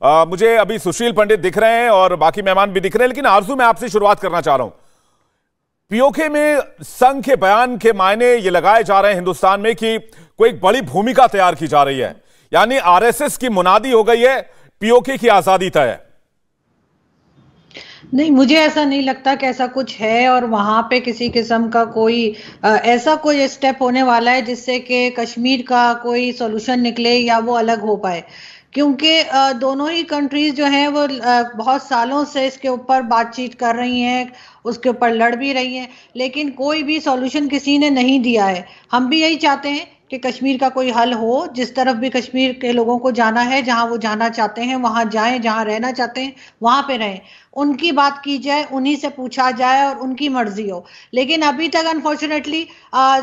मुझे अभी सुशील पंडित दिख रहे हैं और बाकी मेहमान भी दिख रहे हैं, लेकिन आरजू मैं आपसे शुरुआत करना चाह रहा हूं। पीओके में संघ के बयान के मायने ये लगाए जा रहे हैं हिंदुस्तान में कि कोई एक बड़ी भूमिका तैयार की जा रही है, यानी आरएसएस की मुनादी हो गई है, पीओके की आजादी तय है। नहीं, मुझे ऐसा नहीं लगता कि ऐसा कुछ है और वहां पे किसी किस्म का कोई ऐसा कोई स्टेप होने वाला है जिससे कि कश्मीर का कोई सॉल्यूशन निकले या वो अलग हो पाए, क्योंकि दोनों ही कंट्रीज जो हैं वो बहुत सालों से इसके ऊपर बातचीत कर रही हैं, उसके ऊपर लड़ भी रही हैं, लेकिन कोई भी सॉल्यूशन किसी ने नहीं दिया है। हम भी यही चाहते हैं कि कश्मीर का कोई हल हो, जिस तरफ भी कश्मीर के लोगों को जाना है, जहां वो जाना चाहते हैं वहां जाएं, जहां रहना चाहते हैं वहां पे रहें, उनकी बात की जाए, उन्हीं से पूछा जाए और उनकी मर्जी हो। लेकिन अभी तक अनफॉर्चुनेटली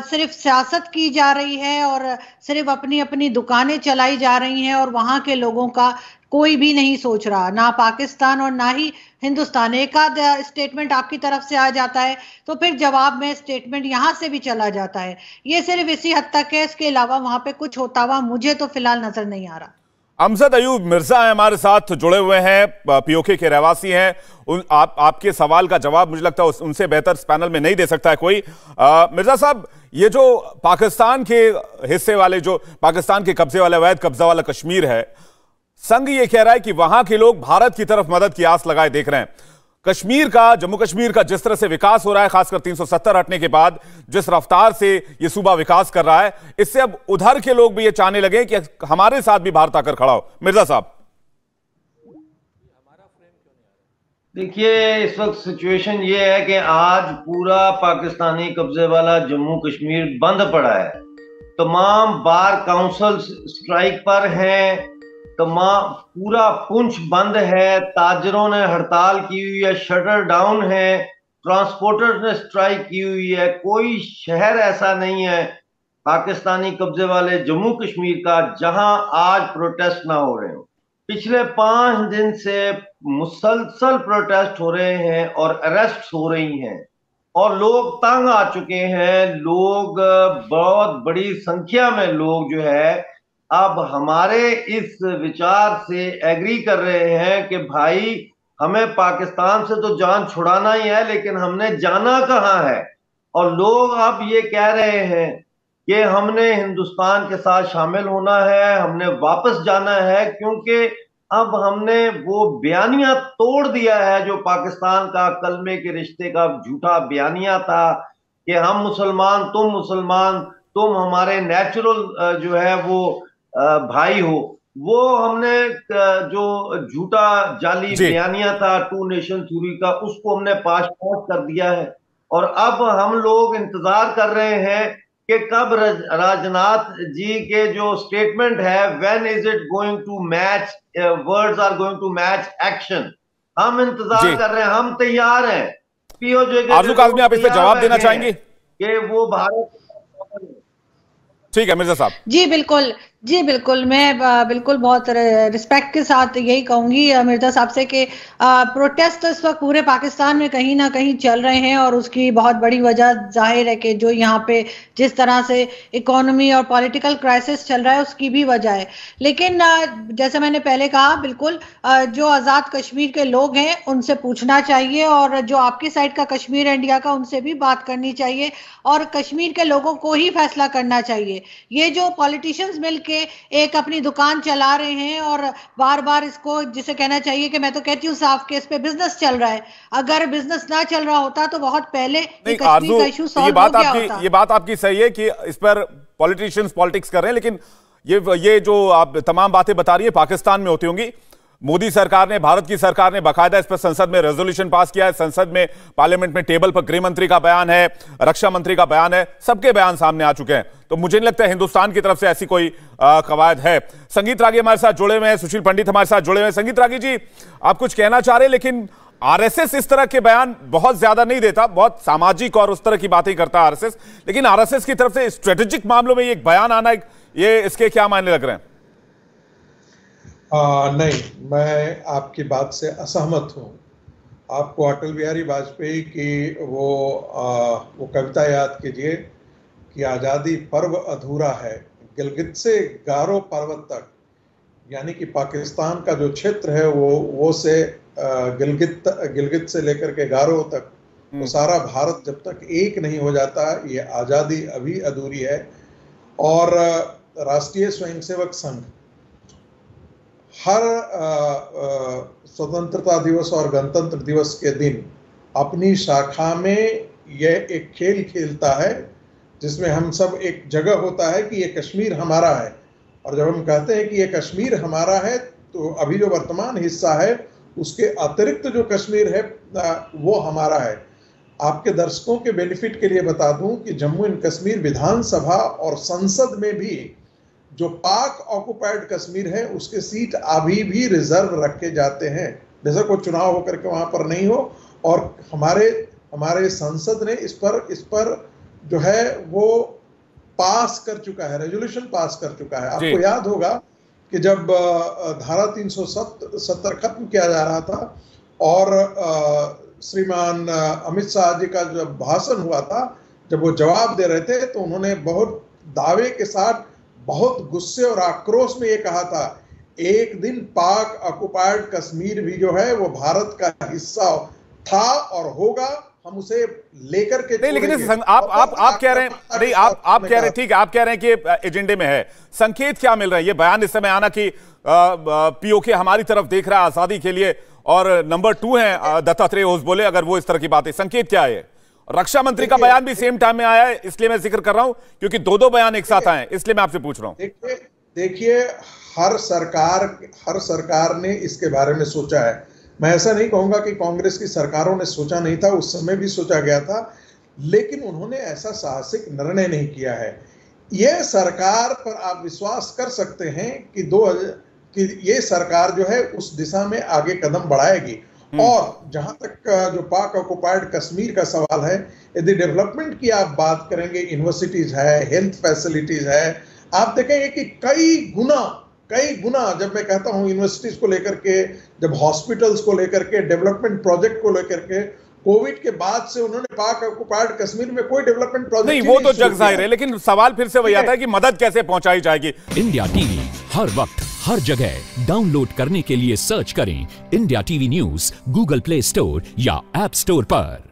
सिर्फ सियासत की जा रही है और सिर्फ अपनी अपनी दुकानें चलाई जा रही हैं और वहां के लोगों का कोई भी नहीं सोच रहा, ना पाकिस्तान और ना ही हिंदुस्तान। एक आध स्टेटमेंट आपकी तरफ से आ जाता है तो फिर जवाब में स्टेटमेंट यहां से भी चला जाता है। ये सिर्फ इसी हद तक है, इसके अलावा वहां पे कुछ होता हुआ मुझे तो फिलहाल नजर नहीं आ रहा। अमजद अयूब मिर्जा है हमारे साथ जुड़े हुए हैं, पीओके के रहवासी हैं। आपके सवाल का जवाब मुझे लगता है उनसे बेहतर इस पैनल में नहीं दे सकता है कोई। मिर्जा साहब, ये जो पाकिस्तान के हिस्से वाले, जो पाकिस्तान के कब्जे वाला, अवैध कब्जा वाला कश्मीर है, संघ ये कह रहा है कि वहां के लोग भारत की तरफ मदद की आस लगाए देख रहे हैं। कश्मीर का, जम्मू कश्मीर का जिस तरह से विकास हो रहा है, खासकर 370 हटने के बाद जिस रफ्तार से ये सूबा विकास कर रहा है, इससे अब उधर के लोग भी ये चाहने लगे कि हमारे साथ भी भारत आकर खड़ा हो। मिर्जा साहब, देखिए, इस वक्त सिचुएशन ये है कि आज पूरा पाकिस्तानी कब्जे वाला जम्मू कश्मीर बंद पड़ा है। तमाम बार काउंसिल स्ट्राइक पर हैं, तमाम पूरा पुंछ बंद है, ताजरों ने हड़ताल की हुई है, शटर डाउन है, ट्रांसपोर्टर्स ने स्ट्राइक की हुई है। कोई शहर ऐसा नहीं है पाकिस्तानी कब्जे वाले जम्मू कश्मीर का जहां आज प्रोटेस्ट ना हो रहे हो। पिछले 5 दिन से मुसलसल प्रोटेस्ट हो रहे हैं और अरेस्ट हो रही हैं और लोग तंग आ चुके हैं। लोग, बहुत बड़ी संख्या में लोग जो है अब हमारे इस विचार से एग्री कर रहे हैं कि भाई हमें पाकिस्तान से तो जान छुड़ाना ही है, लेकिन हमने जाना कहां है। और लोग अब ये कह रहे हैं कि हमने हिंदुस्तान के साथ शामिल होना है, हमने वापस जाना है, क्योंकि अब हमने वो बयानिया तोड़ दिया है जो पाकिस्तान का कलमे के रिश्ते का झूठा बयानिया था कि हम मुसलमान, तुम हमारे नेचुरल जो है वो भाई हो। वो हमने जो झूठा जाली बयानिया था टू नेशन थ्योरी का, उसको हमने पास कर दिया है। और अब हम लोग इंतजार कर रहे हैं कि कब राजनाथ जी के जो स्टेटमेंट है, when is it going to match, words are going to match action. हम इंतजार कर रहे हैं, हम तैयार हैं। पीओजे के आरज़ू काज़मी, आप इस पर जवाब देना चाहेंगे कि वो भारत। ठीक है मिर्जा साहब। जी बिल्कुल, जी बिल्कुल, मैं बिल्कुल बहुत रिस्पेक्ट के साथ यही कहूंगी मिर्जा साहब से कि प्रोटेस्ट इस वक्त पूरे पाकिस्तान में कहीं ना कहीं चल रहे हैं और उसकी बहुत बड़ी वजह जाहिर है कि जो यहाँ पे जिस तरह से इकोनॉमी और पॉलिटिकल क्राइसिस चल रहा है उसकी भी वजह है। लेकिन जैसे मैंने पहले कहा, बिल्कुल जो आज़ाद कश्मीर के लोग हैं उनसे पूछना चाहिए और जो आपकी साइड का कश्मीर है इंडिया का, उनसे भी बात करनी चाहिए और कश्मीर के लोगों को ही फैसला करना चाहिए। ये जो पॉलिटिशियंस मिलके एक अपनी दुकान चला रहे हैं और बार बार इसको, जिसे कहना चाहिए कि मैं तो कहती हूँ साफ के इस पे बिजनेस चल रहा है। अगर बिजनेस ना चल रहा होता तो बहुत पहले कश्मीर का इशू सॉल्व हो गया होता। ये बात आपकी सही है कि इस पर पॉलिटिशियंस पॉलिटिक्स कर रहे हैं, लेकिन ये जो आप तमाम बातें बता रही है पाकिस्तान में होती होंगी। मोदी सरकार ने, भारत की सरकार ने बाकायदा इस पर संसद में रेजोल्यूशन पास किया है। संसद में, पार्लियामेंट में टेबल पर गृह मंत्री का बयान है, रक्षा मंत्री का बयान है, सबके बयान सामने आ चुके हैं। तो मुझे नहीं लगता हिंदुस्तान की तरफ से ऐसी कोई कवायद है। संगीत रागी हमारे साथ जुड़े हुए हैं, सुशील पंडित हमारे साथ जुड़े हुए हैं। संगीत रागी जी, आप कुछ कहना चाह रहे हैं, लेकिन आरएसएस इस तरह के बयान बहुत ज्यादा नहीं देता, बहुत सामाजिक और उस तरह की बातें करता है आरएसएस, लेकिन आरएसएस की तरफ से स्ट्रेटेजिक मामलों में एक बयान आना, ये इसके क्या मायने लग रहे हैं? नहीं, मैं आपकी बात से असहमत हूँ। आपको अटल बिहारी वाजपेयी की वो कविता याद कीजिए कि आज़ादी पर्व अधूरा है, गिलगित से गारो पर्वत तक यानी कि पाकिस्तान का जो क्षेत्र है वो से गिलगित से लेकर के गारो तक, वो सारा भारत जब तक एक नहीं हो जाता, ये आज़ादी अभी अधूरी है। और राष्ट्रीय स्वयंसेवक संघ हर स्वतंत्रता दिवस और गणतंत्र दिवस के दिन अपनी शाखा में यह एक खेल खेलता है, जिसमें हम सब एक जगह होता है कि ये कश्मीर हमारा है। और जब हम कहते हैं कि ये कश्मीर हमारा है, तो अभी जो वर्तमान हिस्सा है उसके अतिरिक्त जो कश्मीर है वो हमारा है। आपके दर्शकों के बेनिफिट के लिए बता दूं कि जम्मू एंड कश्मीर विधानसभा और संसद में भी जो पाक ऑक्युपाइड कश्मीर है उसके सीट अभी भी रिजर्व रखे जाते हैं, जैसा कोई चुनाव होकर के वहां पर नहीं हो। और हमारे संसद ने इस पर जो है वो पास कर चुका है, रेजोल्यूशन पास कर चुका है। आपको याद होगा कि जब धारा 370 खत्म किया जा रहा था और श्रीमान अमित शाह जी का जब भाषण हुआ था, जब वो जवाब दे रहे थे, तो उन्होंने बहुत दावे के साथ, बहुत गुस्से और आक्रोश में ये कहा था, एक दिन पाक ऑक्युपाइड कश्मीर भी जो है वो भारत का हिस्सा था और होगा, हम उसे लेकर के नहीं। लेकिन आप कह रहे हैं, नहीं आप कह रहे हैं, ठीक है, आप कह रहे हैं कि एजेंडे में है। संकेत क्या मिल रहे हैं? ये बयान इस समय आना कि पीओके हमारी तरफ देख रहा है आजादी के लिए, और नंबर 2 है दत्तात्रेय होसबोले, अगर वो इस तरह की बात है, संकेत क्या है? रक्षा मंत्री का बयान भी सेम टाइम में आया है, इसलिए मैं जिक्र कर रहा हूं क्योंकि दो बयान एक साथ आए, इसलिए मैं आपसे पूछ रहा हूं। देखिए, हर सरकार ने इसके बारे में सोचा है। मैं ऐसा नहीं कहूंगा कि कांग्रेस की सरकारों ने सोचा नहीं था, उस समय भी सोचा गया था, लेकिन उन्होंने ऐसा साहसिक निर्णय नहीं किया है। यह सरकार पर आप विश्वास कर सकते हैं कि ये सरकार जो है उस दिशा में आगे कदम बढ़ाएगी। और जहां तक जो पाक ऑक्युपाइड कश्मीर का सवाल है, यदि डेवलपमेंट की आप बात करेंगे, यूनिवर्सिटीज है, हेल्थ फैसिलिटीज है, आप देखेंगे कि कई गुना, जब मैं कहता हूं यूनिवर्सिटीज को लेकर के, जब हॉस्पिटल्स को लेकर के, डेवलपमेंट प्रोजेक्ट को लेकर के, कोविड के बाद से उन्होंने पाक ऑक्युपाइड कश्मीर में कोई डेवलपमेंट प्रोजेक्ट नहीं, वो तो जग जाहिर है, लेकिन सवाल फिर से वही आता है कि मदद कैसे पहुंचाई जाएगी। इंडिया टीवी हर वक्त हर जगह डाउनलोड करने के लिए सर्च करें India TV news Google play store या ऐप स्टोर पर।